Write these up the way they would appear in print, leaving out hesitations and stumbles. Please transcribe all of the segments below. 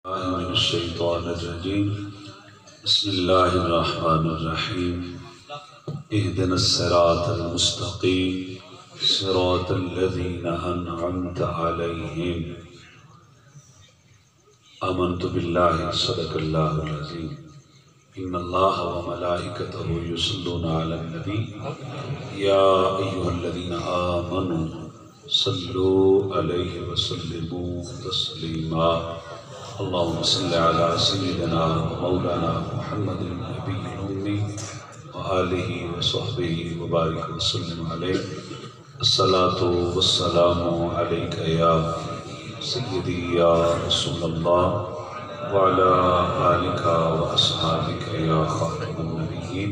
من الشيطان الرجيم بسم الله الرحمن الرحيم اهدنا الصراط المستقيم صراط الذين أنعمت عليهم آمنت بالله صدق الله العظيم إن الله وملائكته يصلون على النبي يا أيها الذين آمنوا صلوا عليه وسلموا تسليما اللهم صل على سيدنا ومولانا محمد النبي الأمي وآله وصحبه وبارك وسلم عليه الصلاة والسلام عليك يا سيدي يا رسول الله وعلى آلك وأصحابك يا خاتم النبيين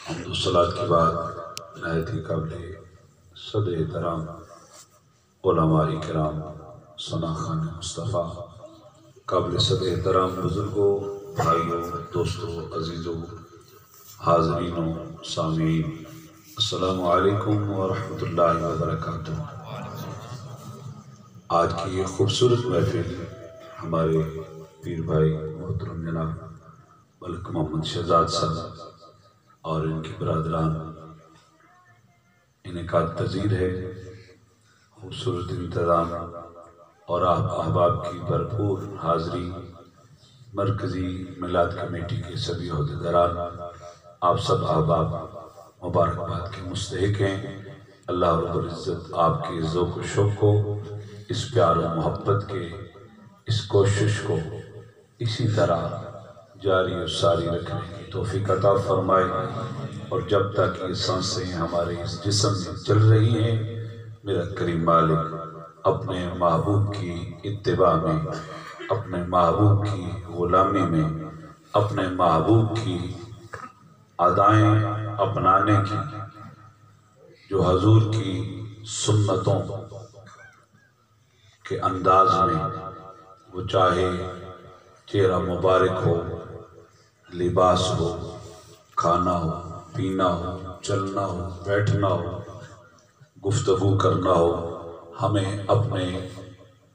حمد و صلاة کے بعد نہایت ہی قابل صد احترام علماء کرام ثناخان مصطفیٰ قابل صد احترام بزرگوں، بھائیوں، دوستوں، عزیزوں، حاضرینوں، سامعین، السلام علیکم ورحمۃ اللہ وبرکاتہ۔ آج کی یہ خوبصورت محفل ہمارے پیر بھائی محترم جناب ملک محمد شہزاد صاحب اور ان کے برادران انعقاد پذیر ہے۔ خوبصورت انتظام اور احباب کی بھرپور حاضری، مرکزی میلاد کمیٹی کے سبھی عہدیداران، آپ سب احباب مبارکباد کے مستحق ہیں۔ اللہ رب العزت آپ کے ذوق و شوق کو، اس پیار و محبت کے، اس کوشش کو اسی طرح جاری و ساری رکھنے کی توفیق عطا فرمائے، اور جب تک یہ سانسیں ہمارے اس جسم میں چل رہی ہیں، میرا کریم مالک اپنے محبوب کی اتباع میں، اپنے محبوب کی غلامی میں، اپنے محبوب کی ادائیں اپنانے کی، جو حضور کی سنتوں کے انداز میں، وہ چاہے چہرہ مبارک ہو، لباس ہو، کھانا ہو، پینا ہو، چلنا ہو، بیٹھنا ہو، گفتگو کرنا ہو، ہمیں اپنے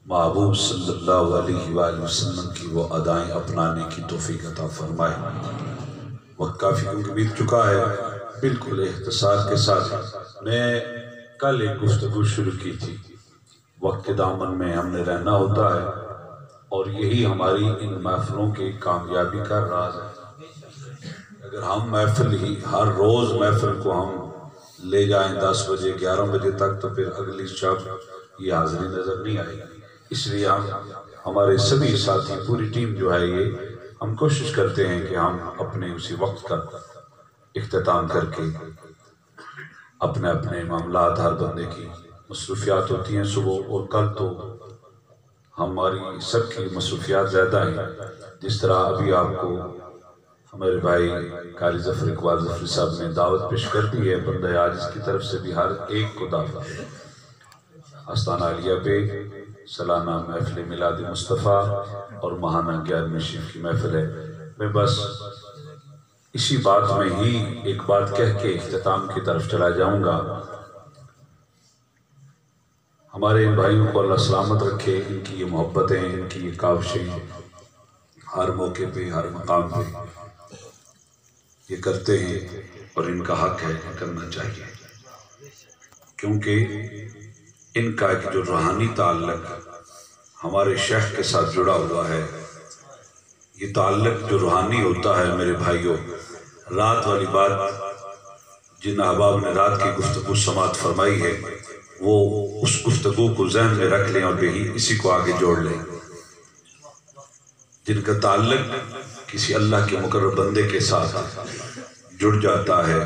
محبوب صلی اللہ علیہ وآلہ وسلم کی وہ ادائیں اپنانے کی توفیق عطا فرمائے۔ وقت کافی بیت چکا ہے، بالکل اختصار کے ساتھ میں کل ایک گفتگو شروع کی تھی۔ وقت کے دامن میں ہم نے رہنا ہوتا ہے، اور یہی ہماری ان محفلوں کی کامیابی کا راز ہے۔ اگر ہم محفل ہی ہر روز محفل کو ہم لے جائیں 10 بجے 11 بجے تک، تو پھر اگلی شب یہ حاضری نظر نہیں آئے گی۔ اس لیے ہمارے سبھی ساتھی، پوری ٹیم جو ہے، یہ ہم کوشش کرتے ہیں کہ ہم اپنے اسی وقت کا اختتام کر کے اپنے اپنے معاملات، ہر بندے کی مصروفیات ہوتی ہیں صبح، اور کل تو ہماری سب کی مصروفیات زیادہ ہیں۔ جس طرح ابھی آپ کو ہمارے بھائی قاری ظفر اقبال ظفری صاحب نے دعوت پیش کر دی ہے، بندہ عاجز کی طرف سے بھی ہر ایک کو دعوت ہے۔ آستانہ عالیہ پہ سالانہ محفل میلاد مصطفیٰ اور ماہانہ 11ویں شریف کی محفل ہے۔ میں بس اسی بات میں ہی ایک بات کہہ کے اختتام کی طرف چلا جاؤں گا۔ ہمارے ان بھائیوں کو اللہ سلامت رکھے، ان کی یہ محبتیں، ان کی یہ کاوشیں ہر موقع پہ، ہر مقام پہ یہ کرتے ہیں، اور ان کا حق ہے کرنا چاہیے، کیونکہ ان کا ایک جو روحانی تعلق ہمارے شیخ کے ساتھ جڑا ہوا ہے، یہ تعلق جو روحانی ہوتا ہے میرے بھائیوں، رات والی بات جن احباب نے رات کی گفتگو سماعت فرمائی ہے، وہ اس گفتگو کو ذہن میں رکھ لیں اور اسی کو آگے جوڑ لیں۔ جن کا تعلق کسی اللہ کے مقرب بندے کے ساتھ جڑ جاتا ہے،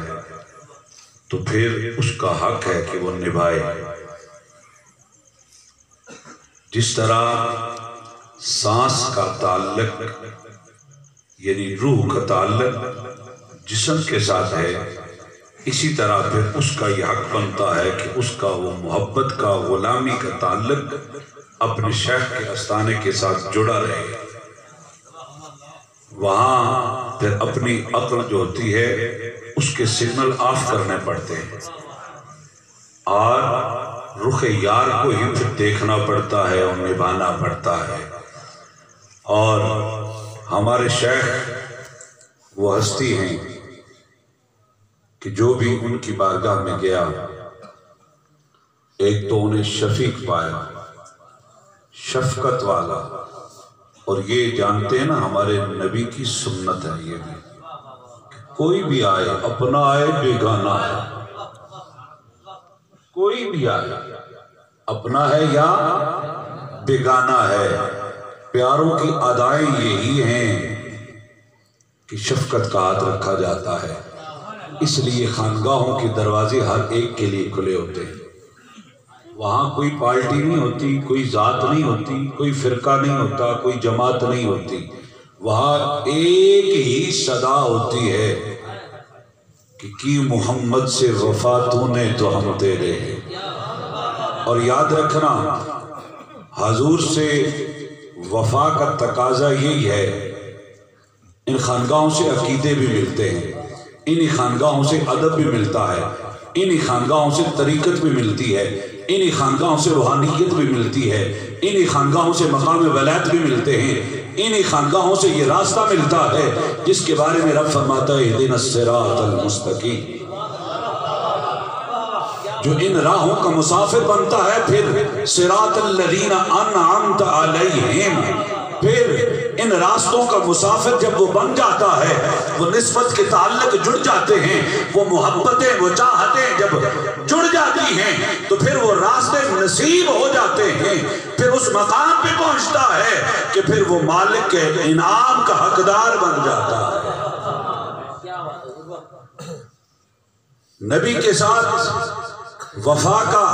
تو پھر اس کا حق ہے کہ وہ نبھائے۔ جس طرح سانس کا تعلق، یعنی روح کا تعلق جسم کے ساتھ ہے، اسی طرح پھر اس کا یہ حق بنتا ہے کہ اس کا وہ محبت کا، غلامی کا تعلق اپنے شیخ کے آستانے کے ساتھ جڑا رہے۔ وہاں پھر اپنی عقل جو ہوتی ہے اس کے سگنل آف کرنے پڑتے ہیں، اور رخ یار کو ہی پھر دیکھنا پڑتا ہے اور نبھانا پڑتا ہے۔ اور ہمارے شیخ وہ ہستی ہیں کہ جو بھی ان کی بارگاہ میں گیا ایک تو انہیں شفیق پایا، شفقت والا، اور یہ جانتے ہیں نا ہمارے نبی کی سنت ہے یہ بھی، کوئی بھی آئے، اپنا آئے بیگانہ ہے، کوئی بھی آئے اپنا ہے یا بیگانہ ہے، پیاروں کی ادائیں یہی ہیں کہ شفقت کا ہاتھ رکھا جاتا ہے۔ اس لیے خانگاہوں کے دروازے ہر ایک کے لیے کھلے ہوتے ہیں، وہاں کوئی پارٹی نہیں ہوتی، کوئی ذات نہیں ہوتی، کوئی فرقہ نہیں ہوتا، کوئی جماعت نہیں ہوتی، وہاں ایک ہی صدا ہوتی ہے کہ کی محمد سے وفا تو نے تو ہم تیرے ہیں۔ اور یاد رکھنا حضور سے وفا کا تقاضا یہی ہے، ان خانگاہوں سے عقیدے بھی ملتے ہیں، انہی خانگاہوں سے ادب بھی ملتا ہے، انہی خانگاہوں سے طریقت بھی ملتی ہے، انہی خانگاہوں سے روحانیت بھی ملتی ہے، انہی خانگاہوں سے مقام ولایت بھی ملتے ہیں، انہی خانگاہوں سے یہ راستہ ملتا ہے جس کے بارے میں رب فرماتا ہے اہدنا الصراط المستقیم۔ جو ان راہوں کا مسافر بنتا ہے پھر صراط الذین انعمت علیہم، پھر ان راستوں کا مسافر جب وہ بن جاتا ہے، وہ نسبت کے تعلق جڑ جاتے ہیں، وہ محبتیں وہ چاہتیں جب جڑ جاتی ہیں تو پھر وہ راستے نصیب ہو جاتے ہیں، پھر اس مقام پہ پہنچتا ہے کہ پھر وہ مالک کے انعام کا حقدار بن جاتا ہے۔ نبی کے ساتھ وفا کا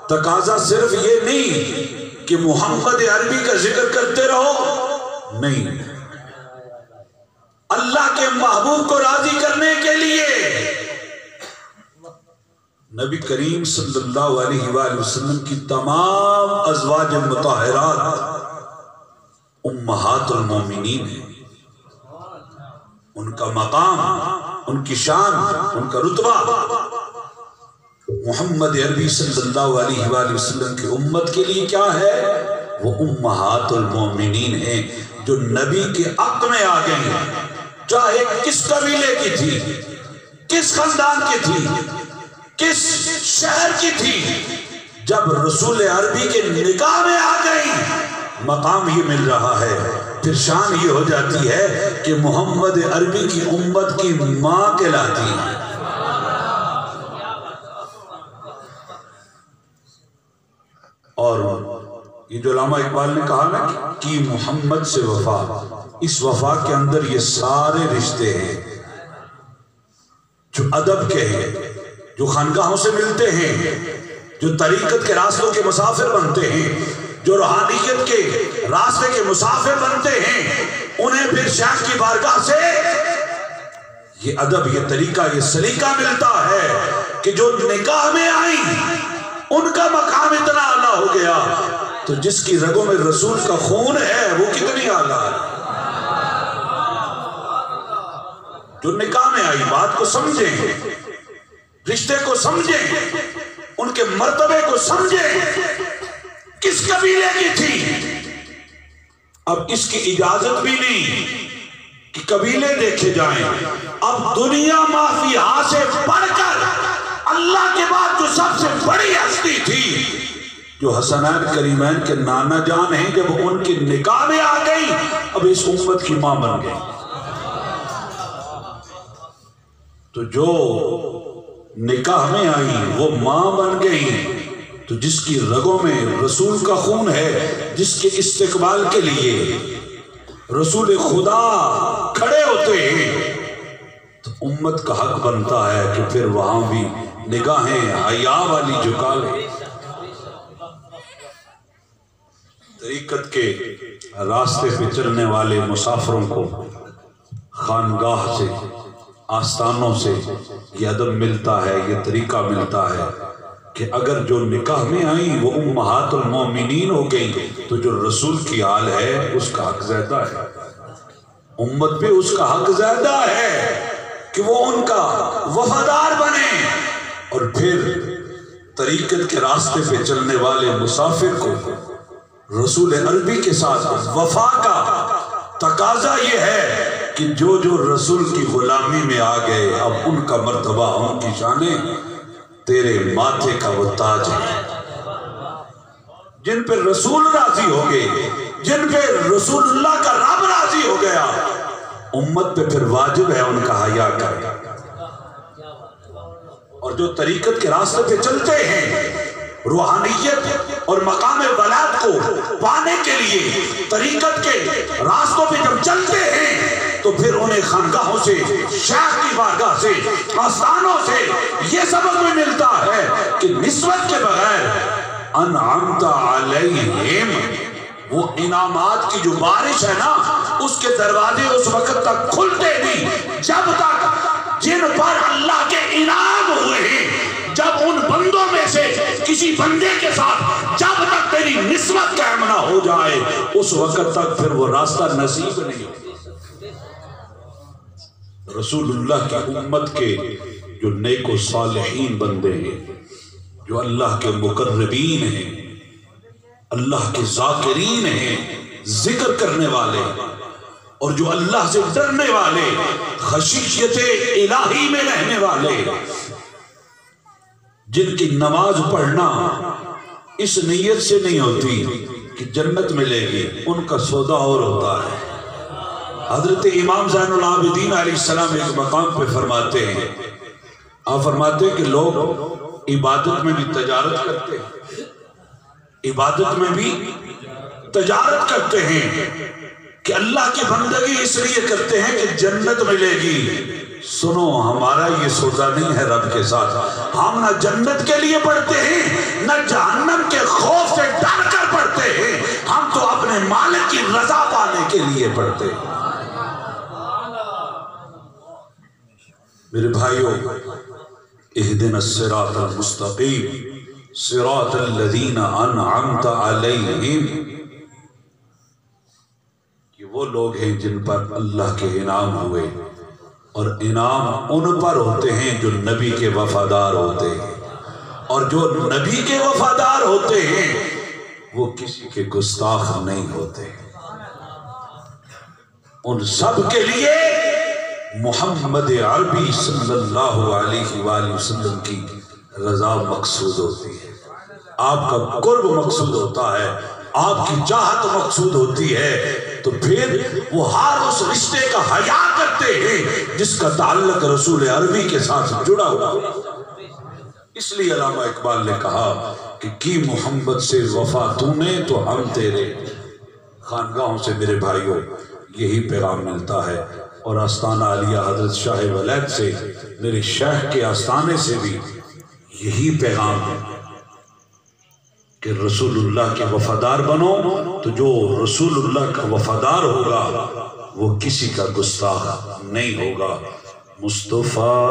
تقاضا صرف یہ نہیں کہ محمد عربی کا ذکر کرتے رہو، نہیں، اللہ کے محبوب کو راضی کرنے کے لیے نبی کریم صلی اللہ علیہ وآلہ وسلم کی تمام ازواج مطہرات امہات المومنین ہیں، ان کا مقام، ان کی شان، ان کا رتبہ محمد عربی صلی اللہ علیہ وآلہ وسلم کی امت کے لیے کیا ہے؟ وہ امہات المومنین ہیں جو نبی کے حق میں آ گئی ہیں، چاہے کس قبیلے کی تھی، کس خاندان کی تھی، کس شہر کی تھی، جب رسول عربی کے نکاح میں آ گئی مقام یہ مل رہا ہے، پھر شان یہ ہو جاتی ہے کہ محمد عربی کی امت کی ماں کہلاتی ہے۔ اور یہ جو علامہ اقبال نے کہا نا کہ محمد سے وفا، اس وفا کے اندر یہ سارے رشتے ہیں جو ادب کے ہیں، جو خانگاہوں سے ملتے ہیں، جو طریقت کے راستوں کے مسافر بنتے ہیں، جو روحانیت کے راستے کے مسافر بنتے ہیں، انہیں پھر شیخ کی بارگاہ سے یہ ادب، یہ طریقہ، یہ سلیقہ ملتا ہے کہ جو نکاح میں آئیں ان کا مقام اتنا اعلیٰ ہو گیا تو جس کی رگوں میں رسول کا خون ہے وہ کتنی اعلیٰ ہے۔ جو نکاح میں آئی بات کو سمجھیں، رشتے کو سمجھیں، ان کے مرتبے کو سمجھیں، کس قبیلے کی تھی۔ اب اس کی اجازت بھی نہیں کہ قبیلے دیکھے جائیں، اب دنیا مافیا سے بڑھ کر اللہ کے بعد جو سب سے بڑی ہستی تھی، جو حسنین کریمین کے نانا جان ہیں، جب ان کی نکاح میں آ گئی اب اس امت کی ماں بن گئی۔ تو جو نکاح میں آئی وہ ماں بن گئی، تو جس کی رگوں میں رسول کا خون ہے، جس کے استقبال کے لیے رسول خدا کھڑے ہوتے ہیں، تو امت کا حق بنتا ہے کہ پھر وہاں بھی نگاہیں حیا والی جھکا لیں۔ طریقت کے راستے پہ چلنے والے مسافروں کو خانگاہ سے، آستانوں سے یہ ادب ملتا ہے، یہ طریقہ ملتا ہے کہ اگر جو نکاح میں آئیں وہ امہات المومنین ہو گئی تو جو رسول کی حال ہے اس کا حق زیادہ ہے، امت پہ اس کا حق زیادہ ہے کہ وہ ان کا وفادار بنے، اور پھر طریقت کے راستے پہ چلنے والے مسافر کو رسول عربی کے ساتھ وفا کا تقاضا یہ ہے کہ جو جو رسول کی غلامی میں آ گئے اب ان کا مرتبہ، ان کی شانیں تیرے ماتھے کا وہ تاج ہے۔ جن پہ رسول راضی ہو گئے، جن پہ رسول اللہ کا رب راضی ہو گیا، امت پہ پھر واجب ہے ان کا حیا کر۔ اور جو طریقت کے راستے پہ چلتے ہیں، روحانیت اور مقام ولایت کو پانے کے لیے طریقت کے راستوں پہ جب چلتے ہیں تو پھر انہیں خانقاہوں سے، شیخ کی بارگاہ سے، آستانوں سے یہ سبق بھی ملتا ہے کہ نسبت کے بغیر انعمت علیہم، وہ انعامات کی جو بارش ہے نا، اس کے دروازے اس وقت تک کھلتے نہیں جب تک جن پر اللہ کے انعام ہوئے ہیں، جب ان بندوں میں سے کسی بندے کے ساتھ جب تک تیری نسبت قائم نہ ہو جائے اس وقت تک پھر وہ راستہ نصیب نہیں ہو۔ رسول اللہ کی امت کے جو نیک و صالحین بندے ہیں، جو اللہ کے مقربین ہیں، اللہ کے ذاکرین ہیں، ذکر کرنے والے، اور جو اللہ سے ڈرنے والے، خشیت الہی میں رہنے والے، جن کی نماز پڑھنا اس نیت سے نہیں ہوتی کہ جنت ملے گی، ان کا سودا اور ہوتا ہے۔ حضرت امام زین العابدین علیہ السلام ایک مقام پہ فرماتے ہیں، آپ فرماتے ہیں کہ لوگ عبادت میں بھی تجارت کرتے ہیں، عبادت میں بھی تجارت کرتے ہیں کہ اللہ کی بندگی اس لیے کرتے ہیں کہ جنت ملے گی۔ سنو، ہمارا یہ سودا نہیں ہے رب کے ساتھ، ہم نہ جنت کے لیے پڑھتے ہیں نہ جہنم کے خوف سے ڈر کر پڑھتے ہیں، ہم تو اپنے مالک کی رضا پانے کے لیے پڑھتے ہیں۔ میرے بھائیوں، اہدنا الصراط المستقیم صراط الذین انعمت علیہم، یہ وہ لوگ ہیں جن پر اللہ کے انعام ہوئے، اور انعام ان پر ہوتے ہیں جو نبی کے وفادار ہوتے ہیں، اور جو نبی کے وفادار ہوتے ہیں وہ کسی کے گستاخ نہیں ہوتے۔ ان سب کے لیے محمد عربی صلی اللہ علیہ وآلہ وسلم کی رضا مقصود ہوتی ہے، آپ کا قرب مقصود ہوتا ہے، آپ کی چاہت مقصود ہوتی ہے، تو پھر وہ ہر اس رشتے کا حیا کرتے ہیں جس کا تعلق رسول عربی کے ساتھ جڑا ہوا۔ اس لیے علامہ اقبال نے کہا کہ کی محمد سے وفا تو نے تو ہم تیرے خانگاہوں سے۔ میرے بھائیوں، یہی پیغام ملتا ہے، اور آستانہ عالیہ حضرت شاہ ولید سے، میرے شیخ کے آستانے سے بھی یہی پیغام ہے کہ رسول اللہ کے وفادار بنو، تو جو رسول اللہ کا وفادار ہوگا وہ کسی کا گستاخ نہیں ہوگا۔ مصطفیٰ